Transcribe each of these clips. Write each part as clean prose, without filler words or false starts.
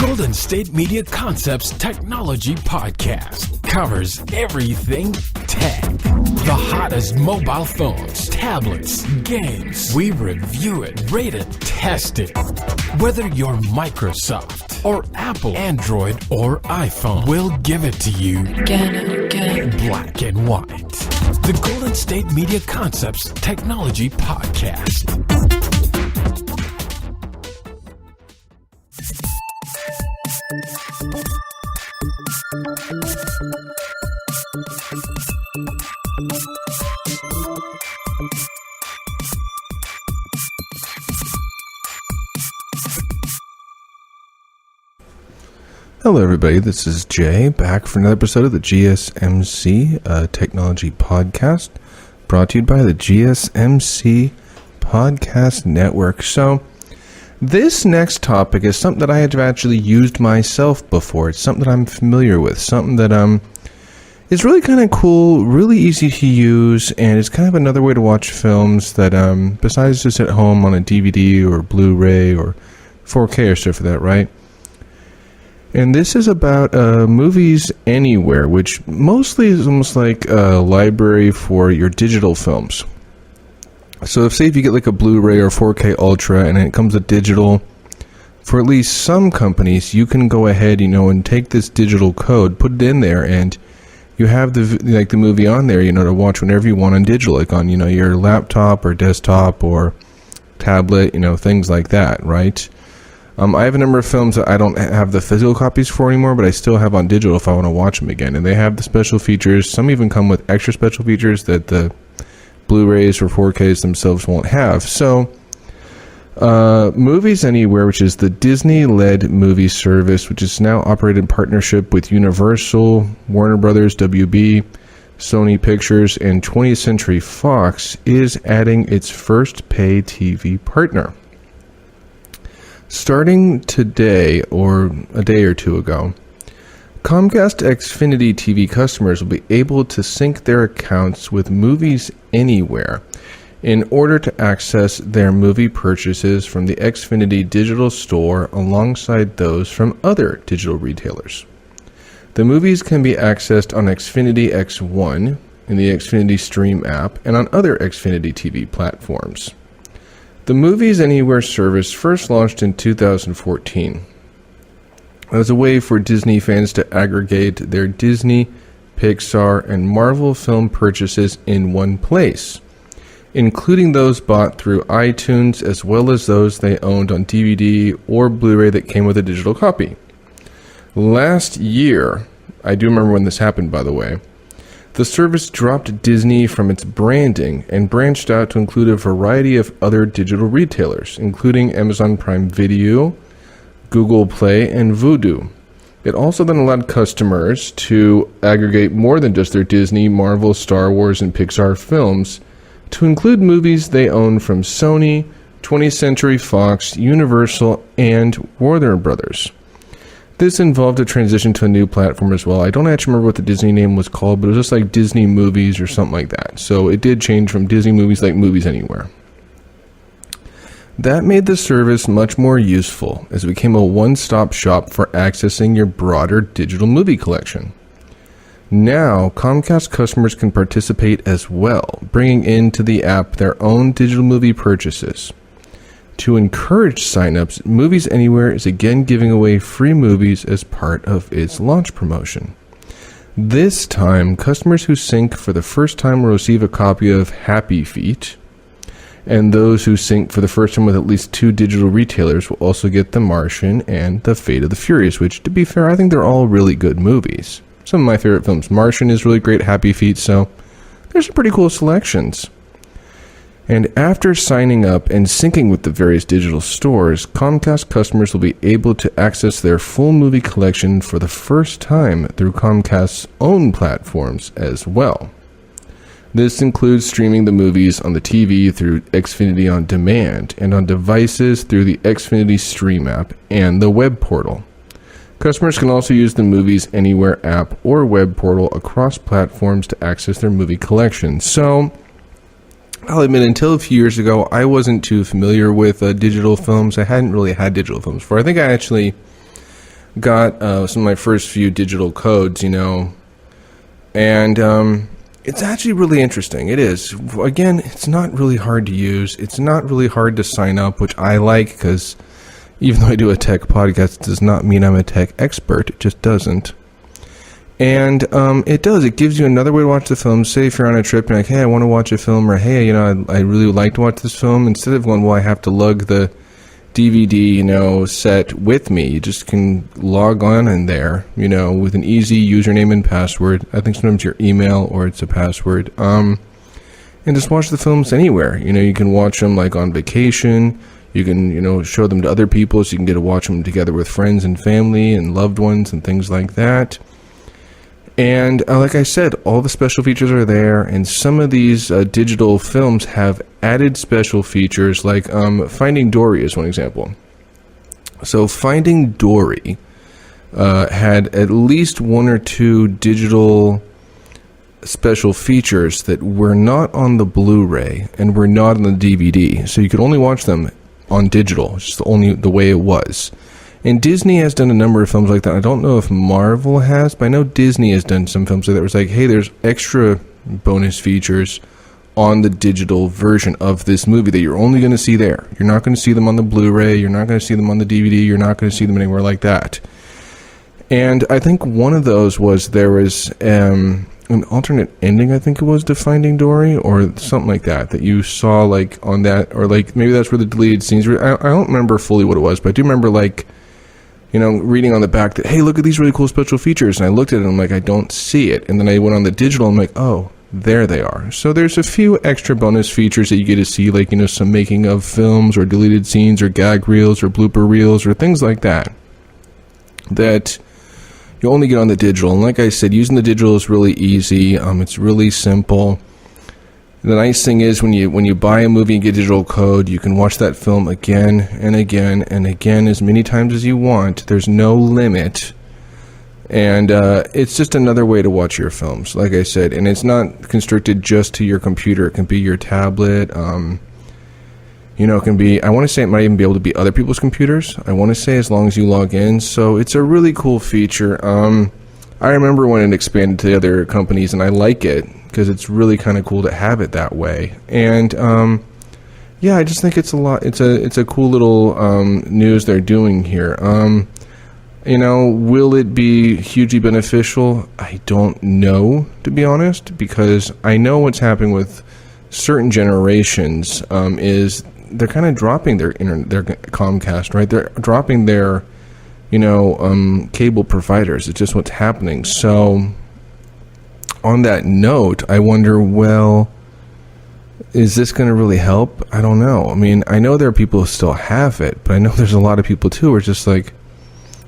Golden State Media Concepts Technology Podcast covers everything tech. The hottest mobile phones, tablets, games. We review it, rate it, test it. Whether you're Microsoft or Apple, Android or iPhone, we'll give it to you again. Black and white. The Golden State Media Concepts Technology Podcast. Hello everybody, this is Jay, back for another episode of the GSMC Technology Podcast, brought to you by the GSMC Podcast Network. So, this next topic is something that I have actually used myself before. It's something that I'm familiar with, something that is really kind of cool, really easy to use, and it's kind of another way to watch films that, besides just at home on a DVD or Blu-ray or 4K or stuff for that, right? And this is about Movies Anywhere, which mostly is almost like a library for your digital films. So if you get like a Blu-ray or 4K Ultra and it comes with digital, for at least some companies, you can go ahead, and take this digital code, put it in there, and you have the movie on there, to watch whenever you want on digital, like on, your laptop or desktop or tablet, things like that, right? I have a number of films that I don't have the physical copies for anymore, but I still have on digital if I want to watch them again. And they have the special features. Some even come with extra special features that the Blu-rays or 4Ks themselves won't have. So, Movies Anywhere, which is the Disney-led movie service, which is now operated in partnership with Universal, Warner Brothers, WB, Sony Pictures, and 20th Century Fox, is adding its first pay TV partner. Starting today, or a day or two ago, Comcast Xfinity TV customers will be able to sync their accounts with Movies Anywhere in order to access their movie purchases from the Xfinity digital store alongside those from other digital retailers. The movies can be accessed on Xfinity X1 in the Xfinity Stream app and on other Xfinity TV platforms. The Movies Anywhere service first launched in 2014 as a way for Disney fans to aggregate their Disney, Pixar, and Marvel film purchases in one place, including those bought through iTunes as well as those they owned on DVD or Blu-ray that came with a digital copy. Last year, I do remember when this happened, by the way, the service dropped Disney from its branding and branched out to include a variety of other digital retailers, including Amazon Prime Video, Google Play, and Vudu. It also then allowed customers to aggregate more than just their Disney, Marvel, Star Wars, and Pixar films to include movies they own from Sony, 20th Century Fox, Universal, and Warner Brothers. This involved a transition to a new platform as well. I don't actually remember what the Disney name was called, but it was just like Disney Movies or something like that. So it did change from Disney Movies like Movies Anywhere. That made the service much more useful as it became a one-stop shop for accessing your broader digital movie collection. Now, Comcast customers can participate as well, bringing into the app their own digital movie purchases. To encourage signups, Movies Anywhere is again giving away free movies as part of its launch promotion. This time, customers who sync for the first time will receive a copy of Happy Feet, and those who sync for the first time with at least two digital retailers will also get The Martian and The Fate of the Furious, which, to be fair, I think they're all really good movies. Some of my favorite films. Martian is really great, Happy Feet, so there's some pretty cool selections. And after signing up and syncing with the various digital stores, Comcast customers will be able to access their full movie collection for the first time through Comcast's own platforms as well. This includes streaming the movies on the TV through Xfinity On Demand and on devices through the Xfinity Stream app and the web portal. Customers can also use the Movies Anywhere app or web portal across platforms to access their movie collection. So, I'll admit, until a few years ago, I wasn't too familiar with digital films. I hadn't really had digital films before. I think I actually got some of my first few digital codes, and it's actually really interesting. It is. Again, it's not really hard to use. It's not really hard to sign up, which I like, because even though I do a tech podcast, it does not mean I'm a tech expert. It just doesn't. And it does. It gives you another way to watch the film. Say if you're on a trip and you're like, hey, I want to watch a film, or hey, I really would like to watch this film. Instead of going, well, I have to lug the DVD, set with me, you just can log on in there, with an easy username and password. I think sometimes your email or it's a password. And just watch the films anywhere. You can watch them like on vacation. You can, show them to other people so you can get to watch them together with friends and family and loved ones and things like that. And like I said, all the special features are there, and some of these digital films have added special features, like Finding Dory is one example. So Finding Dory had at least one or two digital special features that were not on the Blu-ray and were not on the DVD. So you could only watch them on digital. It's just the way it was. And Disney has done a number of films like that. I don't know if Marvel has, but I know Disney has done some films like that. It was like, hey, there's extra bonus features on the digital version of this movie that you're only going to see there. You're not going to see them on the Blu-ray. You're not going to see them on the DVD. You're not going to see them anywhere like that. And I think one of those was there was an alternate ending, I think it was, to Finding Dory, or something like that you saw like on that, or like maybe that's where the deleted scenes were. I don't remember fully what it was, but I do remember like, reading on the back that, hey, look at these really cool special features. And I looked at it and I'm like, I don't see it. And then I went on the digital and I'm like, oh, there they are. So there's a few extra bonus features that you get to see, like, some making of films or deleted scenes or gag reels or blooper reels or things like that you only get on the digital. And like I said, using the digital is really easy. It's really simple. The nice thing is when you buy a movie and get a digital code, you can watch that film again and again and again as many times as you want. There's no limit. And it's just another way to watch your films, like I said. And it's not constricted just to your computer. It can be your tablet. It can be, I want to say it might even be able to be other people's computers. I want to say as long as you log in. So it's a really cool feature. I remember when it expanded to the other companies, and I like it because it's really kind of cool to have it that way. And I just think it's a lot. It's a cool little news they're doing here. Will it be hugely beneficial? I don't know, to be honest, because I know what's happening with certain generations is they're kind of dropping their Comcast, right? They're dropping their cable providers. It's just what's happening. So on that note, I wonder, well, is this going to really help? I don't know. I mean, I know there are people who still have it, but I know there's a lot of people too who are just like,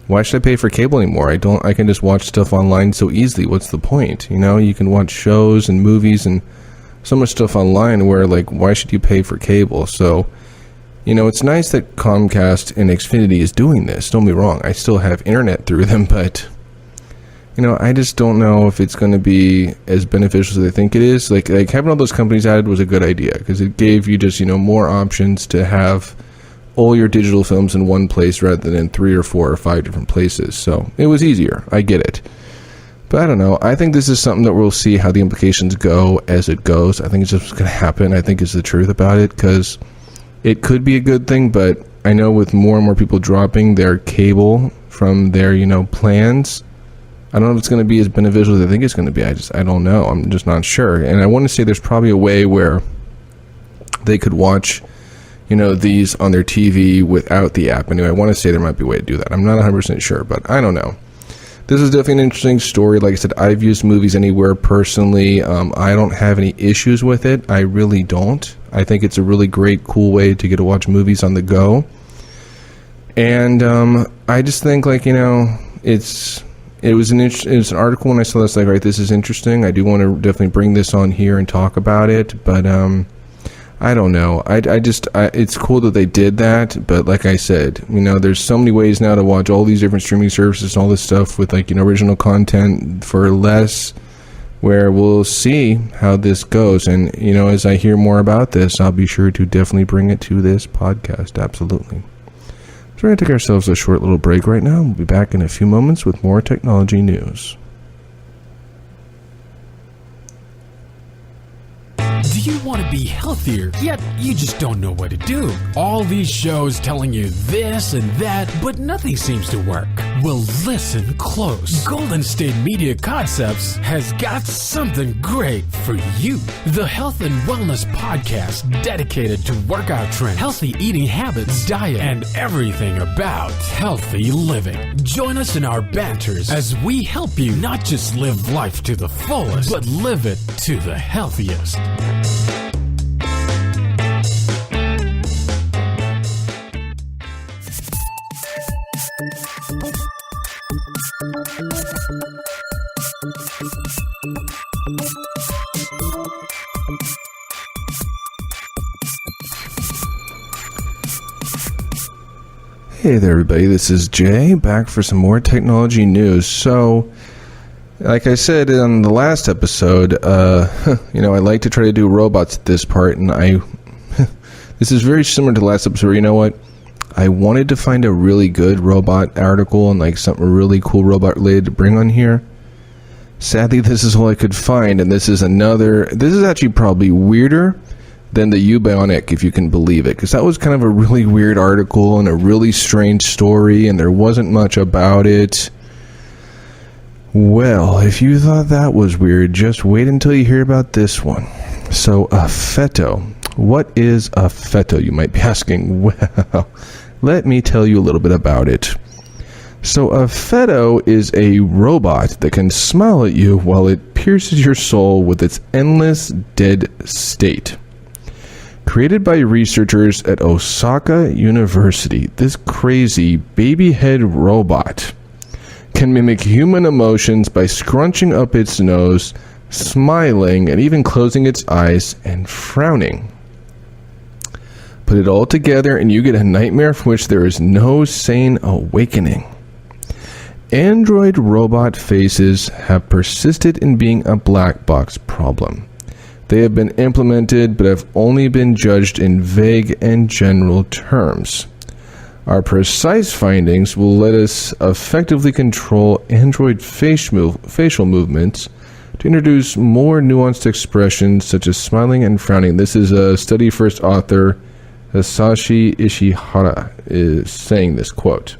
why should I pay for cable anymore? I can just watch stuff online so easily. What's the point? You can watch shows and movies and so much stuff online where, like, why should you pay for cable? So, it's nice that Comcast and Xfinity is doing this. Don't be wrong. I still have internet through them, but, I just don't know if it's going to be as beneficial as I think it is. Like having all those companies added was a good idea because it gave you just, more options to have all your digital films in one place rather than in 3 or 4 or 5 different places. So it was easier. I get it. But I don't know. I think this is something that we'll see how the implications go as it goes. I think it's just going to happen. I think is the truth about it, because it could be a good thing, but I know with more and more people dropping their cable from their, plans, I don't know if it's going to be as beneficial as I think it's going to be. I don't know. I'm just not sure. And I want to say there's probably a way where they could watch, these on their TV without the app. Anyway, I want to say there might be a way to do that. I'm not 100% sure, but I don't know. This is definitely an interesting story. Like I said, I've used Movies Anywhere personally. I don't have any issues with it. I really don't. I think it's a really great, cool way to get to watch movies on the go. And I just think, like, it was an article when I saw this, like, right, this is interesting. I do want to definitely bring this on here and talk about it, but I don't know. It's cool that they did that, but like I said, there's so many ways now to watch all these different streaming services and all this stuff with, like, original content for less, where we'll see how this goes. And, as I hear more about this, I'll be sure to definitely bring it to this podcast. Absolutely. So we're going to take ourselves a short little break right now. We'll be back in a few moments with more technology news. Do you want to be healthier, yet you just don't know what to do? All these shows telling you this and that, but nothing seems to work. Well, listen close. Golden State Media Concepts has got something great for you. The Health and Wellness Podcast, dedicated to workout trends, healthy eating habits, diet, and everything about healthy living. Join us in our banters as we help you not just live life to the fullest, but live it to the healthiest. Hey there, everybody. This is Jay, back for some more technology news. So, like I said on the last episode, I like to try to do robots at this part, and this is very similar to the last episode. You know what? I wanted to find a really good robot article and like something really cool robot related to bring on here. Sadly, this is all I could find, and this is actually probably weirder than the Eubonic, if you can believe it, because that was kind of a really weird article and a really strange story, and there wasn't much about it. Well, if you thought that was weird, just wait until you hear about this one. So, Affetto. What is Affetto, you might be asking? Well, let me tell you a little bit about it. So, Affetto is a robot that can smile at you while it pierces your soul with its endless dead state. Created by researchers at Osaka University, this crazy baby head robot can mimic human emotions by scrunching up its nose, smiling, and even closing its eyes and frowning. Put it all together and you get a nightmare from which there is no sane awakening. Android robot faces have persisted in being a black box problem. They have been implemented, but have only been judged in vague and general terms. Our precise findings will let us effectively control Android facial movements to introduce more nuanced expressions such as smiling and frowning. This is a study first author, Hisashi Ishihara, is saying this quote.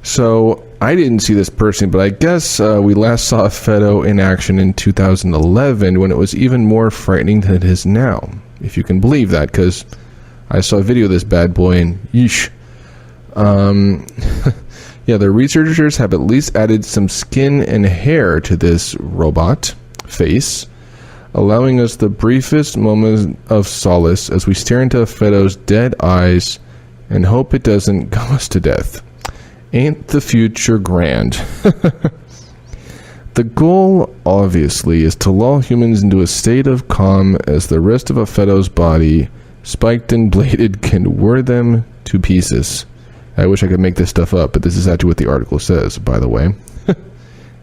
So, I didn't see this personally, but I guess we last saw Affetto in action in 2011 when it was even more frightening than it is now. If you can believe that, because I saw a video of this bad boy and yeesh. The researchers have at least added some skin and hair to this robot face, allowing us the briefest moment of solace as we stare into Affetto's dead eyes and hope it doesn't gum us to death. Ain't the future grand? The goal, obviously, is to lull humans into a state of calm as the rest of Affetto's body, spiked and bladed, can whir them to pieces. I wish I could make this stuff up, but this is actually what the article says, by the way.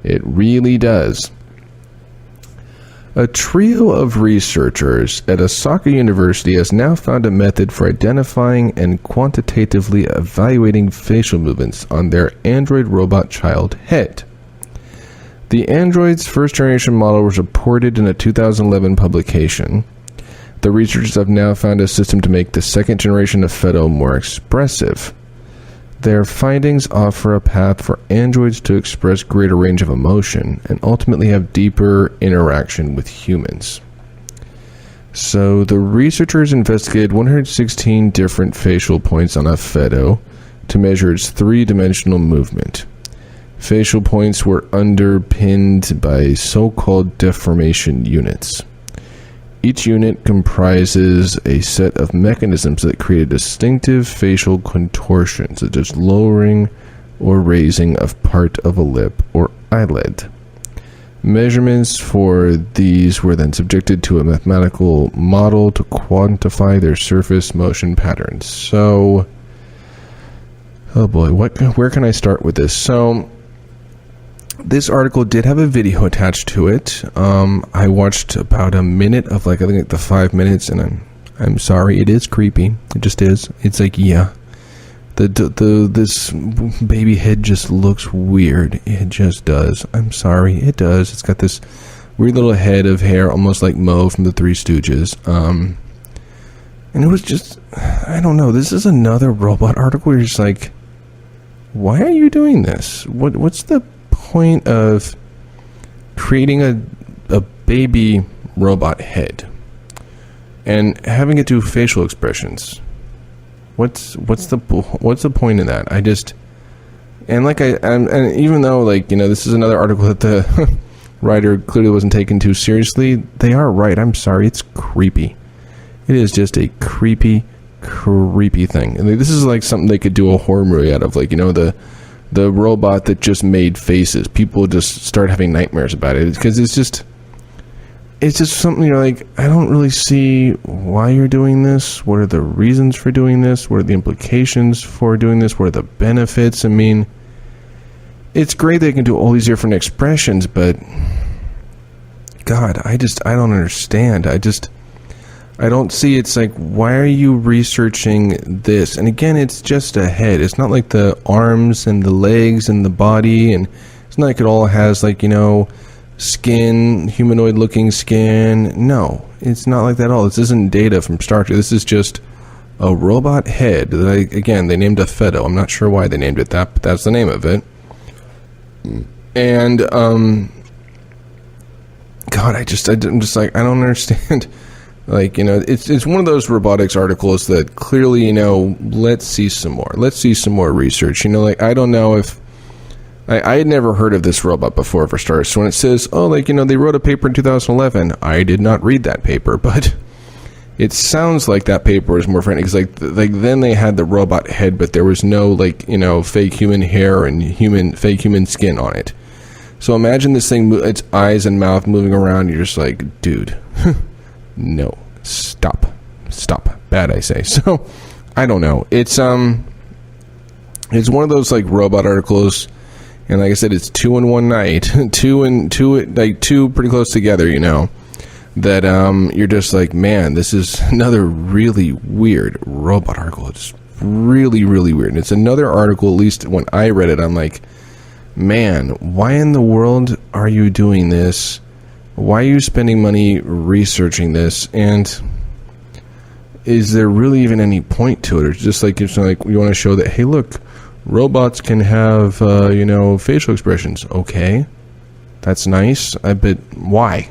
It really does. A trio of researchers at Osaka University has now found a method for identifying and quantitatively evaluating facial movements on their Android robot child head. The Android's first-generation model was reported in a 2011 publication. The researchers have now found a system to make the second-generation Affetto more expressive. Their findings offer a path for androids to express greater range of emotion and ultimately have deeper interaction with humans. So the researchers investigated 116 different facial points on Affetto to measure its three-dimensional movement. Facial points were underpinned by so-called deformation units. Each unit comprises a set of mechanisms that create a distinctive facial contortion, such as lowering or raising of part of a lip or eyelid. Measurements for these were then subjected to a mathematical model to quantify their surface motion patterns. So, oh boy, where can I start with this? So, this article did have a video attached to it. I watched about a minute of I think the 5 minutes, and I'm sorry, it is creepy. It just is. It's like, yeah, This baby head just looks weird. It just does. I'm sorry, it does. It's got this weird little head of hair, almost like Moe from the Three Stooges. And it was just, I don't know. This is another robot article where you're just like, why are you doing this? What's the point of creating a baby robot head and having it do facial expressions? What's the point in that? And even though, like, you know, this is another article that the writer clearly wasn't taken too seriously, they are right. I'm sorry, it's creepy. It is just a creepy thing. And this is like something they could do a horror movie out of, like, you know, the robot that just made faces. People just start having nightmares about it because it's just something you're like, I don't really see why you're doing this. What are the reasons for doing this? What are the implications for doing this? What are the benefits? I mean, it's great they can do all these different expressions, but God, I don't understand. I don't see. It's like, why are you researching this? And again, it's just a head. It's not like the arms and the legs and the body, and it's not like it all has, like, you know, skin, humanoid looking skin. No, it's not like that at all. This isn't data from Star Trek. This is just a robot head that they named Affetto. I'm not sure why they named it that, but that's the name of it. And God, I'm just like, I don't understand. Like, you know, it's one of those robotics articles that clearly, you know, let's see some more research. You know, like, I don't know if I had never heard of this robot before, for starters. So when it says, oh, like, you know, they wrote a paper in 2011, I did not read that paper, but it sounds like that paper was more friendly, because like then they had the robot head, but there was no, like, you know, fake human hair and fake human skin on it. So imagine this thing, its eyes and mouth moving around. You're just like, dude, no, stop, bad, I say. So I don't know. It's one of those, like, robot articles. And like I said, it's two in one night, two pretty close together, you know, that you're just like, man, this is another really weird robot article. It's really, really weird. And it's another article, at least when I read it, I'm like, man, why in the world are you doing this? Why are you spending money researching this? And is there really even any point to it? Or just like, it's like, you want to show that, hey, look, robots can have, you know, facial expressions. Okay, that's nice. I bet. Why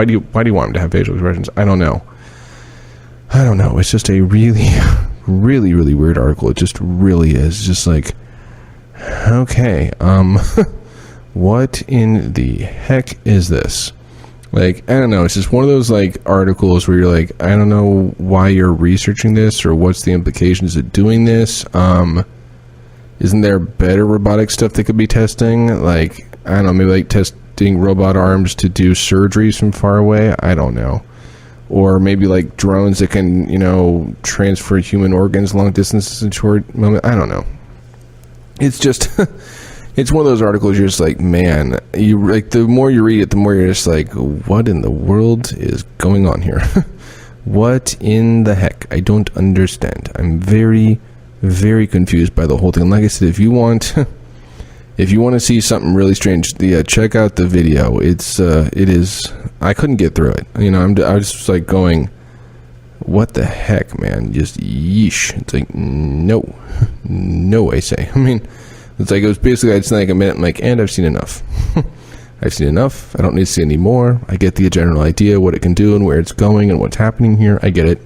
do you want them to have facial expressions? I don't know. It's just a really, really, really weird article. It just really is. Just like, okay, what in the heck is this? Like, I don't know. It's just one of those, like, articles where you're like, I don't know why you're researching this or what's the implications of doing this. Isn't there better robotic stuff they could be testing? Like, I don't know, maybe like testing robot arms to do surgeries from far away? I don't know. Or maybe like drones that can, you know, transfer human organs long distances in short moment. I don't know. It's just, it's one of those articles you're just like, man, you like, the more you read it, the more you're just like, what in the world is going on here? What in the heck? I don't understand. I'm very, very confused by the whole thing. Like I said, if you want to see something really strange, check out the video. It is. I couldn't get through it. You know, I was just like going, what the heck, man? Just yeesh. It's like, no, I say. I mean, it's like, it was basically, I'd say like a minute, I'm like, and I've seen enough. I've seen enough. I don't need to see any more. I get the general idea what it can do and where it's going and what's happening here. I get it.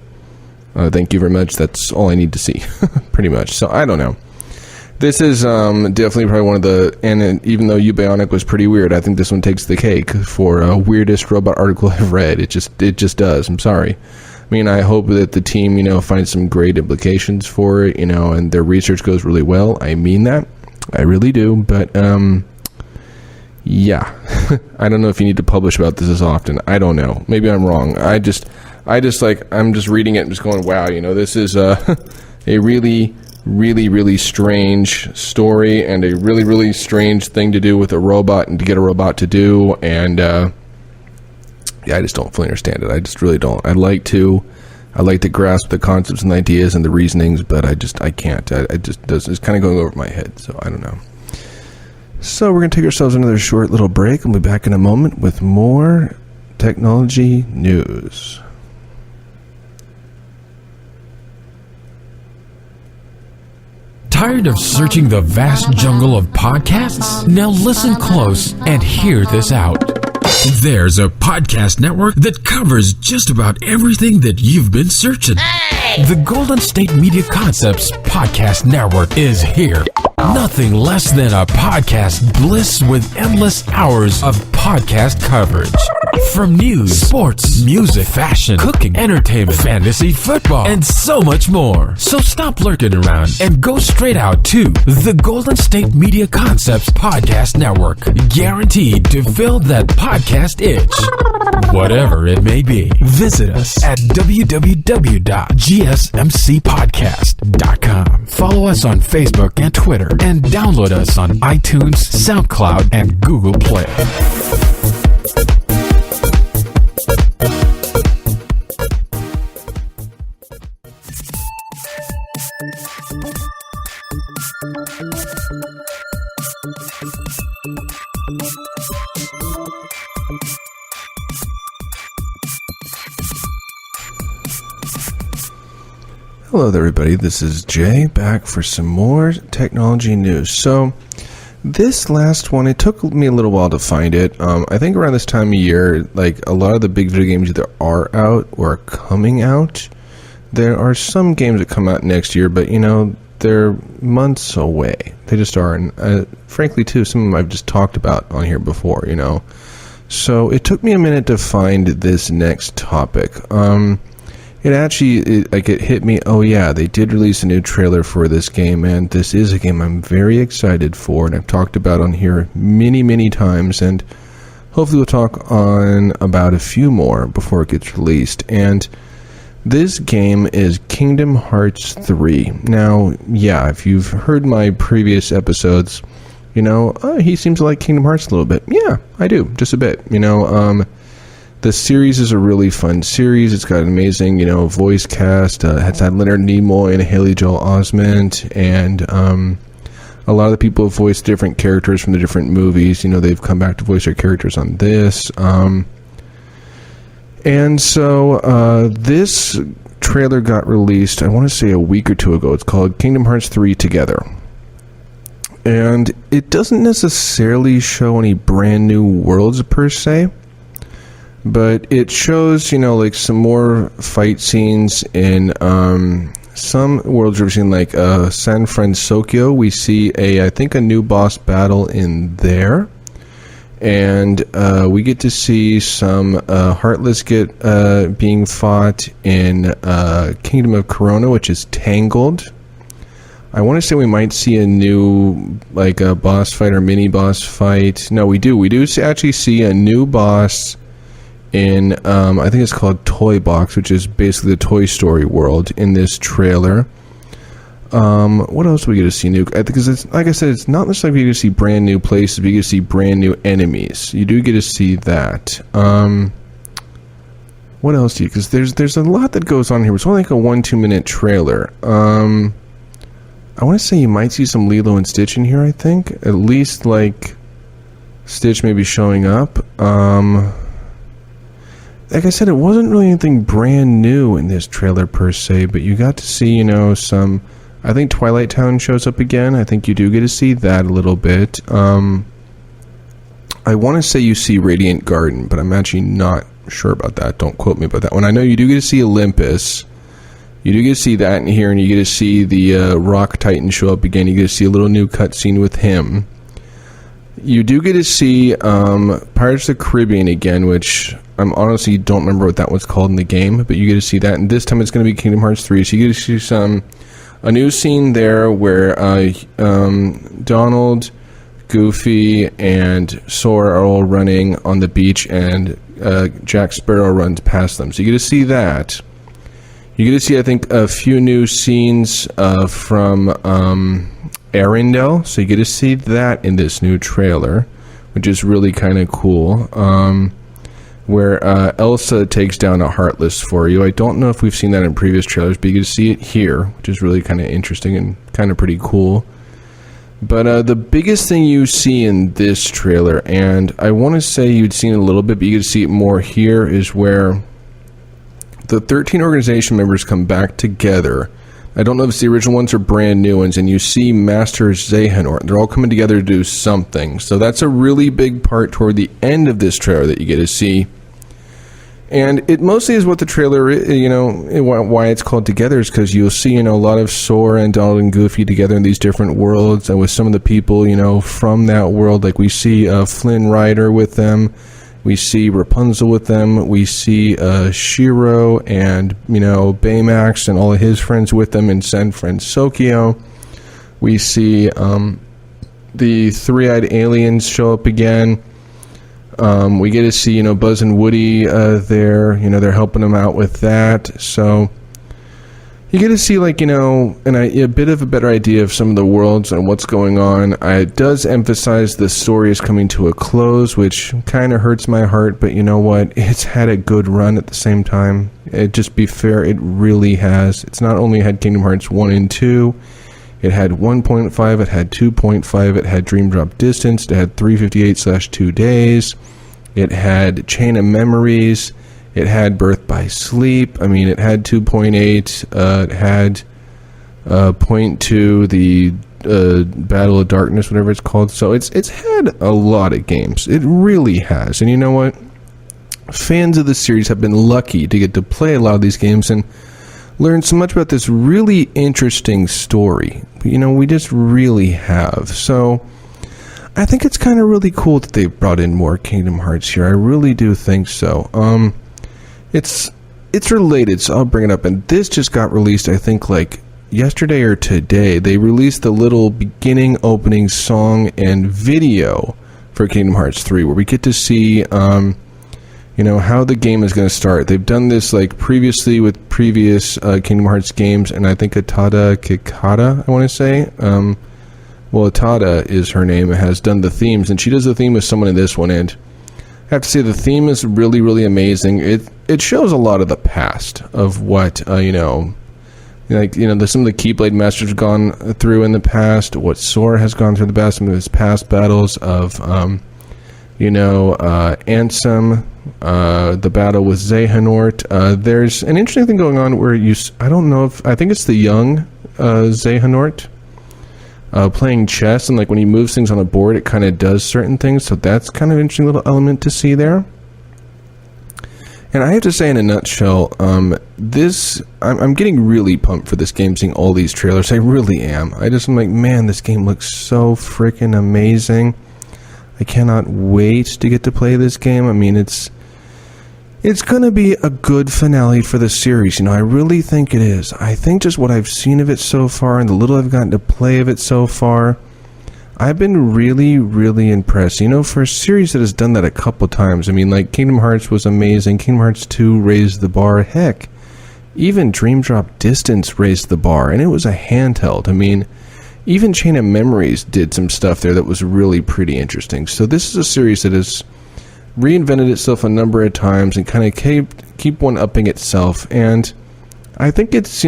Thank you very much. That's all I need to see, pretty much. So I don't know. This is definitely probably one of the, and even though Eubionic was pretty weird, I think this one takes the cake for weirdest robot article I've read. It just does. I'm sorry. I mean, I hope that the team, you know, finds some great implications for it, you know, and their research goes really well. I mean that. I really do. But yeah, I don't know if you need to publish about this as often. I don't know. Maybe I'm wrong. I just like, I'm just reading it and just going, wow, you know, this is a really, really, really strange story and a really, really strange thing to do with a robot and to get a robot to do. And yeah, I just don't fully understand it. I just really don't. I'd like to I like to grasp the concepts and ideas and the reasonings, but I can't. It's kind of going over my head, so I don't know. So we're going to take ourselves another short little break, and we'll be back in a moment with more technology news. Tired of searching the vast jungle of podcasts? Now listen close and hear this out. There's a podcast network that covers just about everything that you've been searching. Hey! The Golden State Media Concepts Podcast Network is here. Nothing less than a podcast bliss with endless hours of podcast coverage. From news, sports, music, fashion, cooking, entertainment, fantasy, football, and so much more. So stop lurking around and go straight out to the Golden State Media Concepts Podcast Network. Guaranteed to fill that podcast itch. Whatever it may be. Visit us at www.gsmcpodcast.com. Follow us on Facebook and Twitter, and download us on iTunes, SoundCloud, and Google Play. Hello there, everybody. This is Jay, back for some more technology news. So, this last one, it took me a little while to find it. I think around this time of year, like, a lot of the big video games either are out or are coming out. There are some games that come out next year, but, you know, they're months away. They just are. And, frankly, too, some of them I've just talked about on here before, you know. So, it took me a minute to find this next topic. It hit me, oh yeah, they did release a new trailer for this game, and this is a game I'm very excited for, and I've talked about on here many, many times, and hopefully we'll talk on about a few more before it gets released. And this game is Kingdom Hearts 3. Now, yeah, if you've heard my previous episodes, you know, he seems to like Kingdom Hearts a little bit. Yeah, I do, just a bit, you know. The series is a really fun series. It's got an amazing, you know, voice cast. It's had Leonard Nimoy and Haley Joel Osment, and a lot of the people have voiced different characters from the different movies. You know, they've come back to voice their characters on this. And so this trailer got released, I want to say a week or two ago. It's called Kingdom Hearts 3 Together. And it doesn't necessarily show any brand new worlds per se. But it shows, you know, like some more fight scenes in some worlds we've seen, like San Francisco. We see I think a new boss battle in there. And we get to see some Heartless get being fought in Kingdom of Corona, which is Tangled. I want to say we might see a new, like, a boss fight or mini boss fight. No, we do. We do actually see a new boss in, I think it's called Toy Box, which is basically the Toy Story world in this trailer. What else do we get to see new? Because it's, like I said, it's not necessarily you get to see brand new places, but you get to see brand new enemies. You do get to see that. What else do you? Because there's a lot that goes on here. It's only like a 1-2 minute trailer. I want to say you might see some Lilo and Stitch in here. I think at least like Stitch maybe showing up. Like I said, it wasn't really anything brand new in this trailer per se, but you got to see, you know, some. I think Twilight Town shows up again. I think you do get to see that a little bit. I want to say you see Radiant Garden, but I'm actually not sure about that. Don't quote me about that one. I know you do get to see Olympus. You do get to see that in here, and you get to see the Rock Titan show up again. You get to see a little new cutscene with him. You do get to see Pirates of the Caribbean again, which I'm honestly don't remember what that was called in the game, but you get to see that, and this time it's going to be Kingdom Hearts 3, so you get to see a new scene there where Donald, Goofy, and Sora are all running on the beach, and Jack Sparrow runs past them. So you get to see that. You get to see, I think, a few new scenes from Arendelle, so you get to see that in this new trailer, which is really kind of cool. where Elsa takes down a Heartless for you. I don't know if we've seen that in previous trailers, but you can see it here, which is really kind of interesting and kind of pretty cool. But the biggest thing you see in this trailer, and I want to say you'd seen it a little bit, but you can see it more here, is where the 13 organization members come back together. I don't know if it's the original ones or brand new ones, and you see Master Xehanort. They're all coming together to do something. So that's a really big part toward the end of this trailer that you get to see. And it mostly is what the trailer, why it's called Together is because you'll see, a lot of Sora and Donald and Goofy together in these different worlds, and with some of the people, from that world. Like we see Flynn Rider with them, we see Rapunzel with them, we see Shiro and, Baymax and all of his friends with them, and Zen friend Sokio. We see the three-eyed aliens show up again. We get to see, Buzz and Woody there. They're helping them out with that. So you get to see, a bit of a better idea of some of the worlds and what's going on. It does emphasize the story is coming to a close, which kind of hurts my heart. But you know what? It's had a good run at the same time. Just be fair, it really has. It's not only had Kingdom Hearts 1 and 2. It had 1.5, it had 2.5, it had Dream Drop Distance, it had 358/2 days, it had Chain of Memories, it had Birth by Sleep, it had 2.8, it had Point 2, the Battle of Darkness, whatever it's called. So it's had a lot of games. It really has. And you know what? Fans of the series have been lucky to get to play a lot of these games and learn so much about this really interesting story. We just really have. So I think it's kind of really cool that they've brought in more Kingdom Hearts here. I really do think so. It's related, so I'll bring it up. And this just got released, I think, yesterday or today. They released the little beginning opening song and video for Kingdom Hearts 3, where we get to see how the game is going to start. They've done this previously with previous Kingdom Hearts games, and I think Atada Kikata, I want to say. Atada is her name, has done the themes, and she does the theme with someone in this one, and I have to say the theme is really, really amazing. It shows a lot of the past of what, some of the Keyblade Masters have gone through in the past, what Sora has gone through in the past, some of his past battles of, Ansem, the battle with Xehanort. There's an interesting thing going on where I think it's the young Xehanort playing chess, and when he moves things on a board, it kind of does certain things. So that's kind of an interesting little element to see there. And I have to say, in a nutshell, I'm getting really pumped for this game, seeing all these trailers. I really am. I'm like, man, this game looks so freaking amazing. I cannot wait to get to play this game. It's going to be a good finale for the series. I really think it is. I think just what I've seen of it so far and the little I've gotten to play of it so far, I've been really, really impressed. For a series that has done that a couple times, Kingdom Hearts was amazing. Kingdom Hearts 2 raised the bar. Heck, even Dream Drop Distance raised the bar, and it was a handheld. Even Chain of Memories did some stuff there that was really pretty interesting. So this is a series that has reinvented itself a number of times and kind of keep one-upping itself. And I think it's,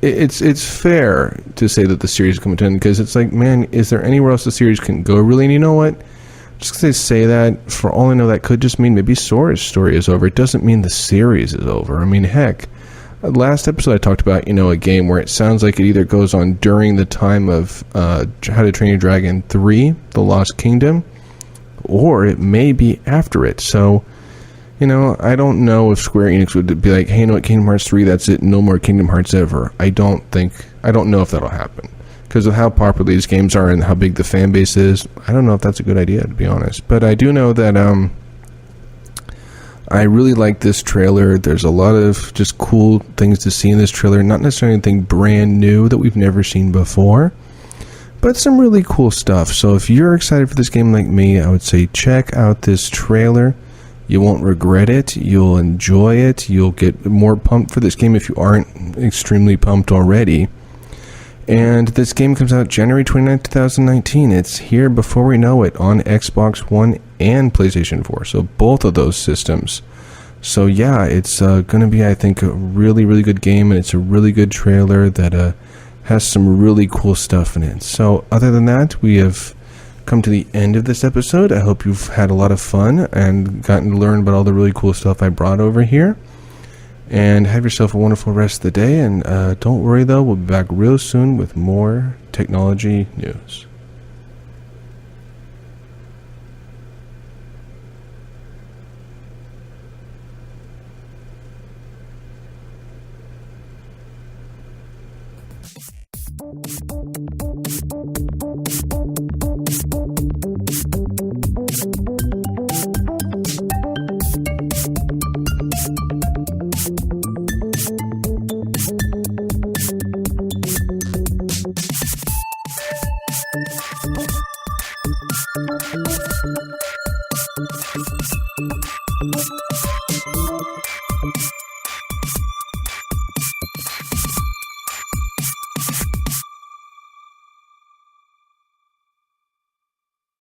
it's fair to say that the series is coming to an end, because it's like, man, is there anywhere else the series can go, really? And you know what? Just because they say that, for all I know, that could just mean maybe Sora's story is over. It doesn't mean the series is over. Heck, last episode I talked about, a game where it sounds like it either goes on during the time of How to Train Your Dragon 3, The Lost Kingdom, or it may be after it. So, I don't know if Square Enix would be like, hey, Kingdom Hearts 3, that's it, no more Kingdom Hearts ever. I don't know if that'll happen. Because of how popular these games are and how big the fan base is, I don't know if that's a good idea, to be honest. But I do know that, I really like this trailer. There's a lot of just cool things to see in this trailer. Not necessarily anything brand new that we've never seen before, but some really cool stuff. So if you're excited for this game like me, I would say check out this trailer. You won't regret it. You'll enjoy it. You'll get more pumped for this game if you aren't extremely pumped already. And this game comes out January 29th, 2019. It's here before we know it on Xbox One and PlayStation 4. So both of those systems So yeah, it's going to be, I think, a really, really good game, and it's a really good trailer that has some really cool stuff in it. So other than that, we have come to the end of this episode. I hope you've had a lot of fun and gotten to learn about all the really cool stuff I brought over here. And have yourself a wonderful rest of the day. And don't worry, though, we'll be back real soon with more technology news.